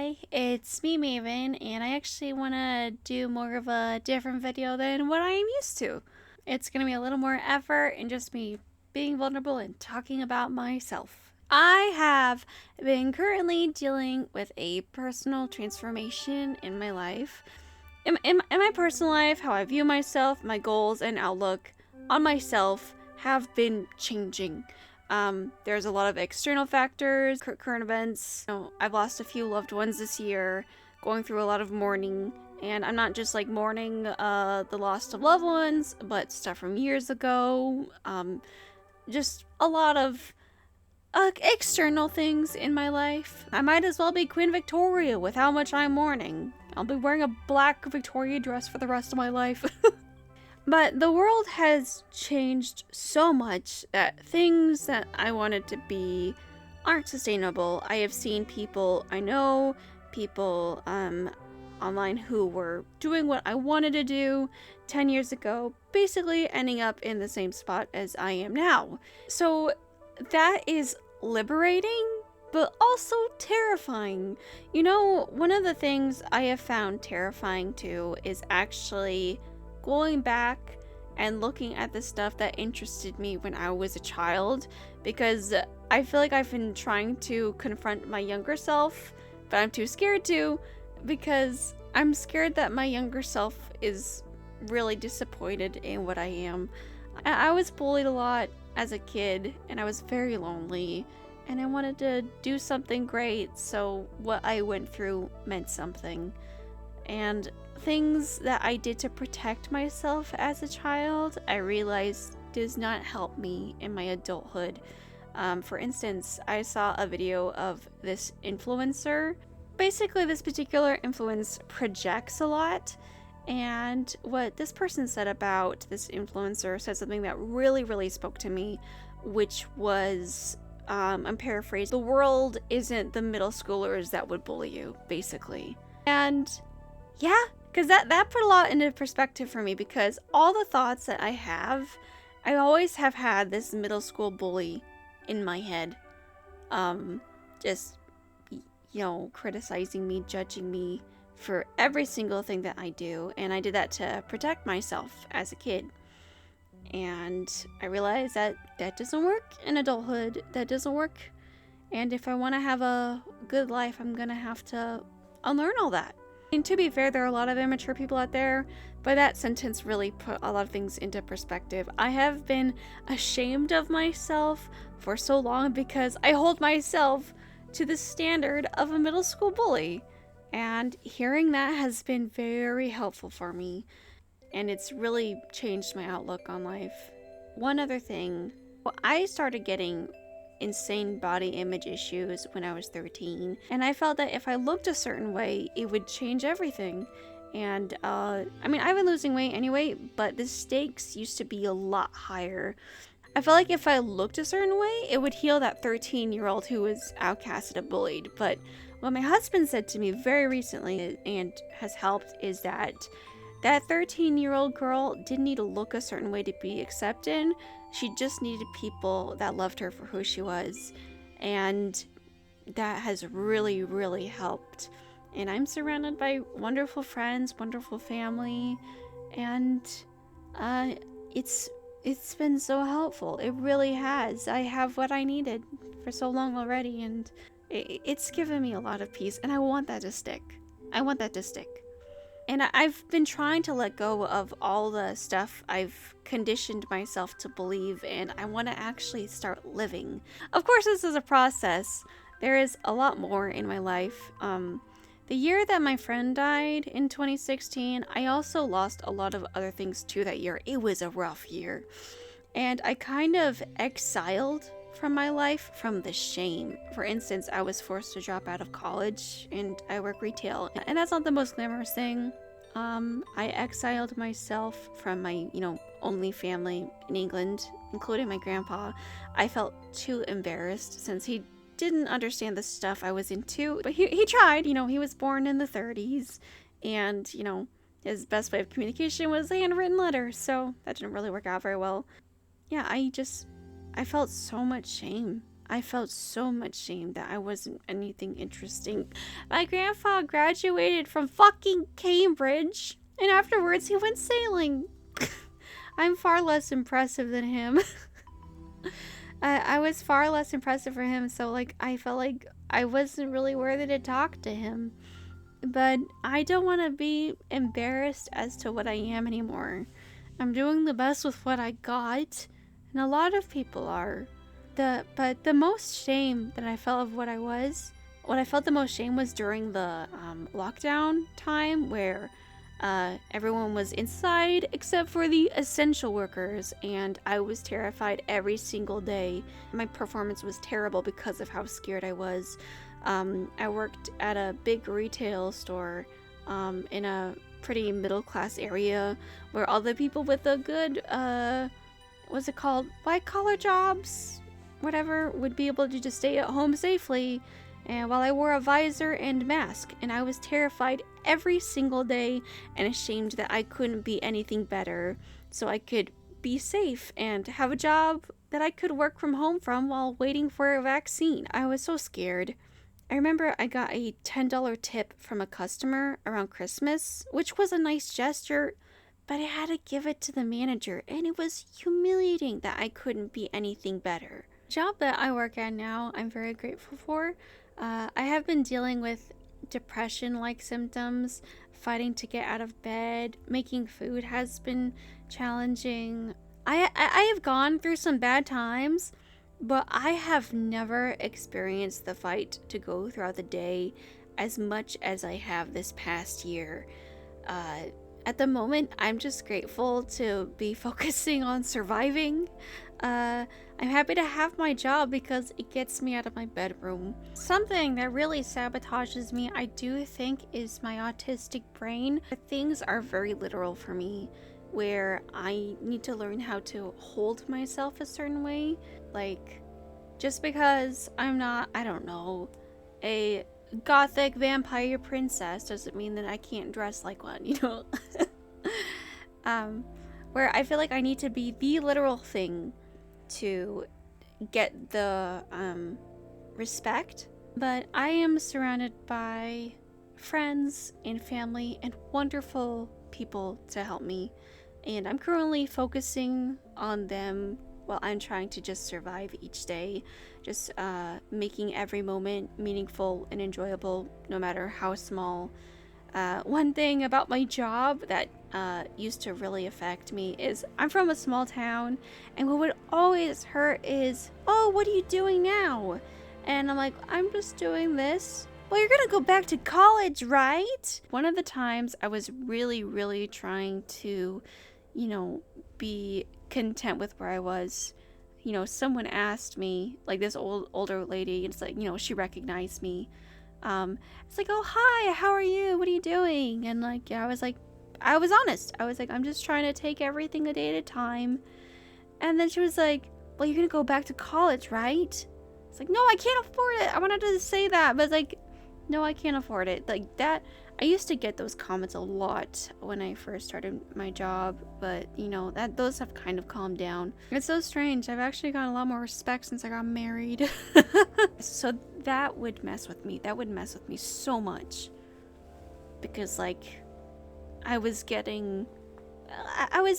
Hi, it's me, Maven, and I actually want to do more of a different video than what I am used to. It's going to be a little more effort and just me being vulnerable and talking about myself. I have been currently dealing with a personal transformation in my life. In my personal life, how I view myself, my goals, and outlook on myself have been changing. There's a lot of external factors, current events. I've lost a few loved ones this year, going through a lot of mourning, and I'm not just like mourning the loss of loved ones, but stuff from years ago. Just a lot of external things in my life. I might as well be Queen Victoria with how much I'm mourning. I'll be wearing a black Victoria dress for the rest of my life. But the world has changed so much that things that I wanted to be aren't sustainable. I have seen people I know, people online who were doing what I wanted to do 10 years ago, basically ending up in the same spot as I am now. So that is liberating, but also terrifying. You know, one of the things I have found terrifying too is actually going back and looking at the stuff that interested me when I was a child, because I feel like I've been trying to confront my younger self, but I'm too scared to, because I'm scared that my younger self is really disappointed in what I am. I was bullied a lot as a kid, and I was very lonely, and I wanted to do something great, so what I went through meant something. And things that I did to protect myself as a child, I realized does not help me in my adulthood. For instance, I saw a video of this influencer. Basically, this particular influence projects a lot, and what this person said about this influencer said something that really spoke to me, which was, I'm paraphrasing, the world isn't the middle schoolers that would bully you, basically. And yeah, because that put a lot into perspective for me, because all the thoughts that I always have had this middle school bully in my head. Just, criticizing me, judging me for every single thing that I do. And I did that to protect myself as a kid. And I realized that that doesn't work in adulthood. That doesn't work. And if I want to have a good life, I'm going to have to unlearn all that. And to be fair, there are a lot of immature people out there, but that sentence really put a lot of things into perspective. I have been ashamed of myself for so long because I hold myself to the standard of a middle school bully. And hearing that has been very helpful for me, and it's really changed my outlook on life. One other thing, I started getting insane body image issues when I was 13, and I felt that if I looked a certain way, it would change everything. And I've been losing weight anyway, but the stakes used to be a lot higher. I felt like if I looked a certain way, it would heal that 13-year-old who was outcasted and bullied. But what my husband said to me very recently, and has helped, is that 13-year-old girl didn't need to look a certain way to be accepted. She just needed people that loved her for who she was. And that has really helped. And I'm surrounded by wonderful friends, wonderful family, and it's been so helpful. It really has. I have what I needed for so long already, and it's given me a lot of peace, and I want that to stick. And I've been trying to let go of all the stuff I've conditioned myself to believe, and I want to actually start living. Of course, this is a process. There is a lot more in my life. The year that my friend died in 2016, I also lost a lot of other things too that year. It was a rough year. And I kind of exiled from my life from the shame. For instance, I was forced to drop out of college, and I work retail, and that's not the most glamorous thing. I exiled myself from my, only family in England, including my grandpa. I felt too embarrassed since he didn't understand the stuff I was into, but he tried. He was born in the 30s, and his best way of communication was handwritten letters, so that didn't really work out very well. Yeah, I felt so much shame. I felt so much shame that I wasn't anything interesting. My grandpa graduated from fucking Cambridge, and afterwards he went sailing. I'm far less impressive than him. I was far less impressive for him, so like I felt like I wasn't really worthy to talk to him. But I don't want to be embarrassed as to what I am anymore. I'm doing the best with what I got, and a lot of people are. But the most shame that I felt of what I felt the most shame was during the lockdown time where everyone was inside except for the essential workers, and I was terrified every single day. My performance was terrible because of how scared I was. I worked at a big retail store in a pretty middle-class area where all the people with a good, what's it called, white-collar jobs, whatever, would be able to just stay at home safely, and while I wore a visor and mask, and I was terrified every single day and ashamed that I couldn't be anything better, so I could be safe and have a job that I could work from home from while waiting for a vaccine. I was so scared. I remember I got a $10 tip from a customer around Christmas, which was a nice gesture, but I had to give it to the manager, and it was humiliating that I couldn't be anything better. The job that I work at now, I'm very grateful for. I have been dealing with depression-like symptoms, fighting to get out of bed, making food has been challenging. I have gone through some bad times, but I have never experienced the fight to go throughout the day as much as I have this past year. At the moment, I'm just grateful to be focusing on surviving. I'm happy to have my job because it gets me out of my bedroom. Something that really sabotages me, I do think, is my autistic brain. Things are very literal for me, where I need to learn how to hold myself a certain way. Like, just because I'm not, I don't know, a gothic vampire princess doesn't mean that I can't dress like one, you know? Where I feel like I need to be the literal thing to get the respect. But I am surrounded by friends and family and wonderful people to help me, and I'm currently focusing on them while I'm trying to just survive each day, just making every moment meaningful and enjoyable, no matter how small. One thing about my job that used to really affect me is I'm from a small town, and what would always hurt is, oh, what are you doing now? And I'm like, I'm just doing this. Well, you're gonna go back to college, right? One of the times I was really trying to, you know, be content with where I was, you know, someone asked me, like this older lady, it's like, you know, she recognized me. It's like, oh, hi, how are you? What are you doing? And like, yeah, I was honest. I was like, I'm just trying to take everything a day at a time. And then she was like, well, you're gonna go back to college, right? It's like, no, I can't afford it. I wanted to say that, but it's like, no, I can't afford it. Like that, I used to get those comments a lot when I first started my job, but you know, those have kind of calmed down. It's so strange. I've actually gotten a lot more respect since I got married. So that would mess with me. That would mess with me so much. Because like, I was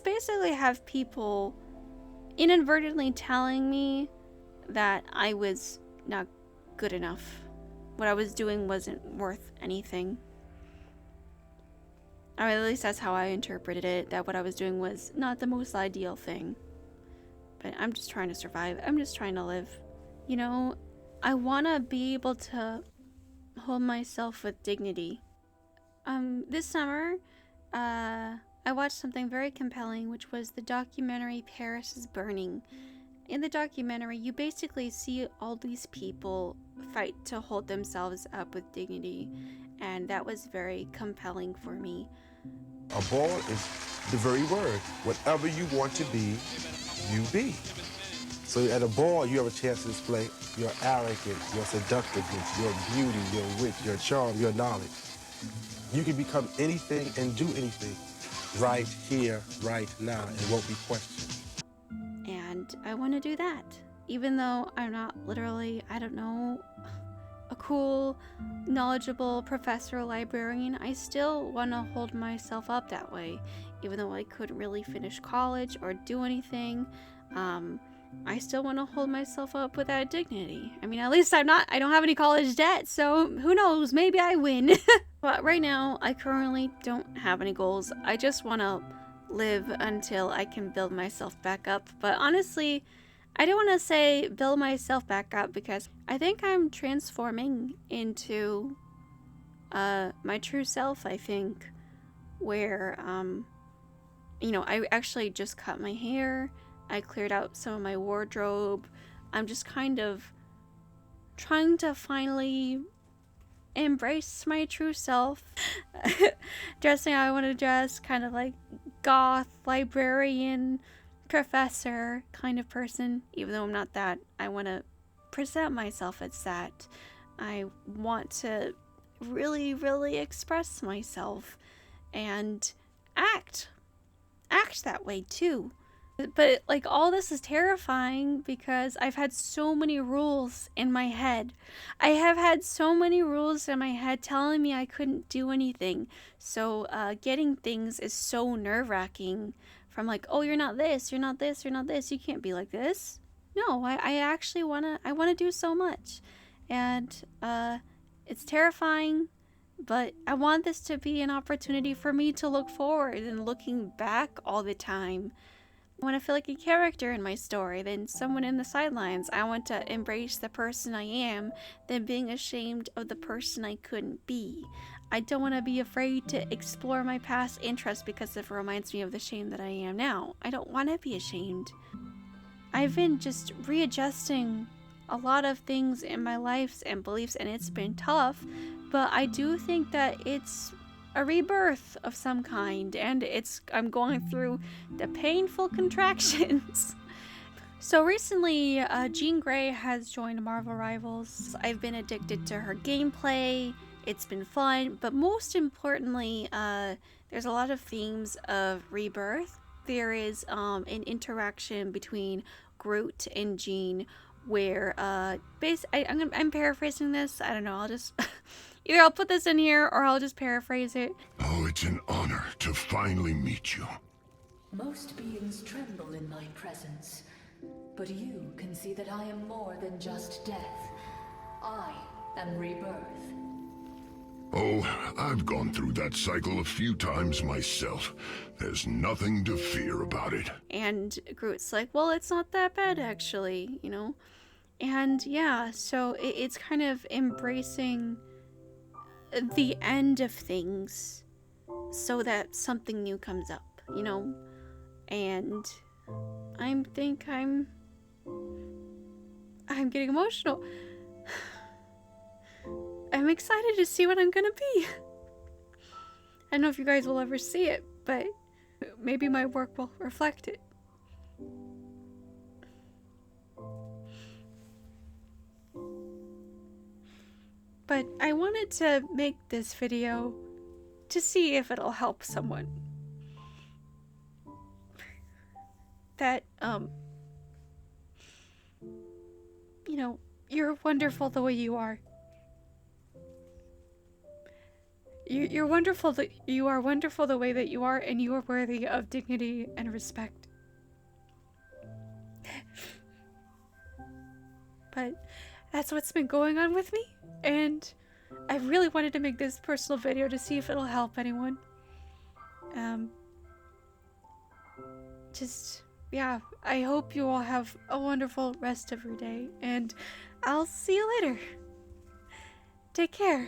basically have people inadvertently telling me that I was not good enough. What I was doing wasn't worth anything. Or at least that's how I interpreted it, that what I was doing was not the most ideal thing. But I'm just trying to survive. I'm just trying to live. You know, I want to be able to hold myself with dignity. This summer, I watched something very compelling, which was the documentary Paris is Burning. In the documentary, you basically see all these people fight to hold themselves up with dignity, and that was very compelling for me. A ball is the very word. Whatever you want to be, you be. So at a ball, you have a chance to display your arrogance, your seductiveness, your beauty, your wit, your charm, your knowledge. You can become anything and do anything right here, right now, and won't be questioned. And I want to do that. even though I'm not literally, I don't know, a cool, knowledgeable professor or librarian, I still want to hold myself up that way. Even though I couldn't really finish college or do anything, I still want to hold myself up with that dignity. I mean, at least I don't have any college debt, so who knows, maybe I win. But right now, I currently don't have any goals. I just want to live until I can build myself back up. But honestly, I don't want to say build myself back up because I think I'm transforming into my true self, I think, where, you know, I actually just cut my hair, I cleared out some of my wardrobe. I'm just kind of trying to finally embrace my true self. Dressing how I want to dress, kind of like goth, librarian, professor kind of person. Even though I'm not that, I want to present myself as that. I want to really, really express myself and act that way too. But like, all this is terrifying because I've had so many rules in my head. I have had so many rules in my head telling me I couldn't do anything. So getting things is so nerve-wracking. From like, oh, you're not this, you're not this, you're not this, you can't be like this. No, I actually wanna do so much. And it's terrifying, but I want this to be an opportunity for me to look forward and looking back all the time. I want to feel like a character in my story than someone in the sidelines. I want to embrace the person I am than being ashamed of the person I couldn't be. I don't want to be afraid to explore my past interests because it reminds me of the shame that I am now. I don't want to be ashamed. I've been just readjusting a lot of things in my life and beliefs, and it's been tough, but I do think that it's a rebirth of some kind, and I'm going through the painful contractions. So recently, Jean Grey has joined Marvel Rivals. I've been addicted to her gameplay. It's been fun, but most importantly, there's a lot of themes of rebirth. There is an interaction between Groot and Jean where I'm paraphrasing this. I don't know. I'll just either I'll put this in here or I'll just paraphrase it. Oh, it's an honor to finally meet you. Most beings tremble in my presence, but you can see that I am more than just death. I am rebirth. Oh, I've gone through that cycle a few times myself. There's nothing to fear about it. And Groot's like, well, it's not that bad actually, you know? And yeah, so it's kind of embracing the end of things so that something new comes up, you know? And I think I'm getting emotional. I'm excited to see what I'm gonna be. I don't know if you guys will ever see it, but maybe my work will reflect it. But I wanted to make this video to see if it'll help someone. That, you know, you're wonderful the way you are. You're wonderful. You are wonderful the way that you are, and you are worthy of dignity and respect. But that's what's been going on with me, and I really wanted to make this personal video to see if it'll help anyone. Yeah, I hope you all have a wonderful rest of your day, and I'll see you later. Take care.